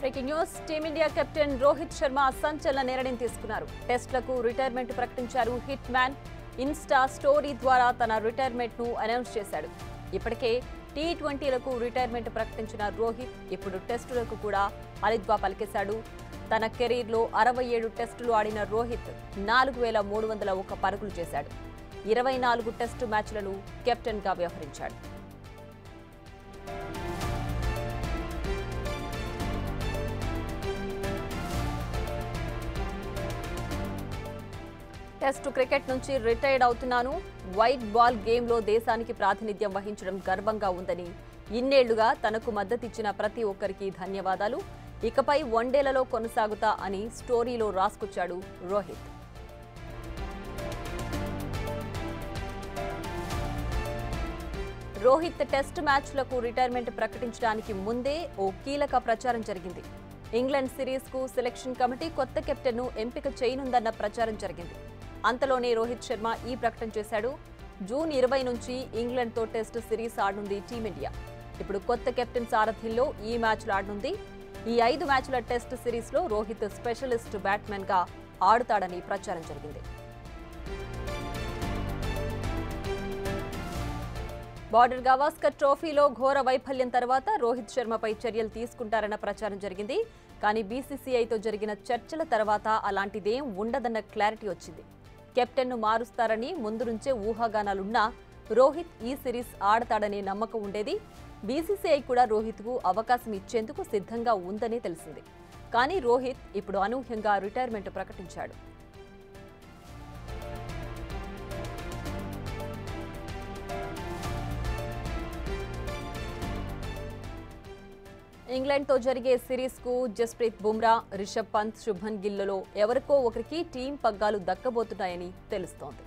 Breaking news team India captain Rohit Sharma సంచలన నిర్ణయం తీసుకున్నారు. టెస్ట్లకు రిటైర్మెంట్ ప్రకటించారు. హిట్ మ్యాన్ ఇన్స్టా స్టోరీ ద్వారా తన రిటైర్మెంట్ ను అనౌన్స్ చేశాడు. ఇప్పటికే టీ20లకు రిటైర్మెంట్ ప్రకటించిన రోహిత్ ఇప్పుడు టెస్టులకు కూడా అలిద్వా పలికేశాడు. తన కెరీర్లో 67 టెస్టులు ఆడిన రోహిత్ 4301 పరుగులు చేశాడు. 24 టెస్టు మ్యాచ్లను కెప్టెన్గా వ్యవహరించాడు. టెస్టు క్రికెట్ నుంచి రిటైర్డ్ అవుతున్నాను. వైట్ బాల్ గేమ్లో దేశానికి ప్రాతినిధ్యం వహించడం గర్వంగా ఉందని, ఇన్నేళ్లుగా తనకు మద్దతిచ్చిన ప్రతి ఒక్కరికి ధన్యవాదాలు. ఇకపై వన్డేలలో కొనసాగుతా అని స్టోరీలో రాసుకొచ్చాడు రోహిత్. రోహిత్ టెస్ట్ మ్యాచ్లకు రిటైర్మెంట్ ప్రకటించడానికి ముందే ఓ కీలక ప్రచారం జరిగింది. ఇంగ్లాండ్ సిరీస్కు సెలెక్షన్ కమిటీ కొత్త కెప్టెన్ను ఎంపిక చేయనుందన్న ప్రచారం జరిగింది. అంతలోనే రోహిత్ శర్మ ఈ ప్రకటన చేశాడు. జూన్ 20 నుంచి ఇంగ్లాండ్తో టెస్ట్ సిరీస్ ఆడనుంది టీమిండియా. ఇప్పుడు కొత్త కెప్టెన్ సారథ్యంలో ఈ మ్యాచ్లు ఆడనుంది. ఈ 5 మ్యాచ్ల టెస్ట్ సిరీస్లో రోహిత్ స్పెషలిస్ట్ బ్యాట్స్మెన్గా ఆడుతాడని ప్రచారం జరిగింది. బార్డర్ గవాస్కర్ ట్రోఫీలో ఘోర వైఫల్యం తర్వాత రోహిత్ శర్మపై చర్యలు తీసుకుంటారన్న ప్రచారం జరిగింది. కానీ బీసీసీఐతో జరిగిన చర్చల తర్వాత అలాంటిదేం ఉండదన్న క్లారిటీ వచ్చింది. కెప్టెన్ను మారుస్తారని ముందు నుంచే ఊహాగానాలున్నా రోహిత్ ఈ సిరీస్ ఆడతాడనే నమ్మకం ఉండేది. బీసీసీఐ కూడా రోహిత్కు అవకాశం ఇచ్చేందుకు సిద్ధంగా ఉందని తెలిసింది. కానీ రోహిత్ ఇప్పుడు అనూహ్యంగా రిటైర్మెంట్ ప్రకటించాడు. ఇంగ్లాండ్తో జరిగే సిరీస్కు జస్ప్రీత్ బుమ్రా, రిషబ్ పంత్, శుభ్మన్ గిల్లలో ఎవరికో ఒకరికి టీం పగ్గాలు దక్కబోతున్నాయని తెలుస్తోంది.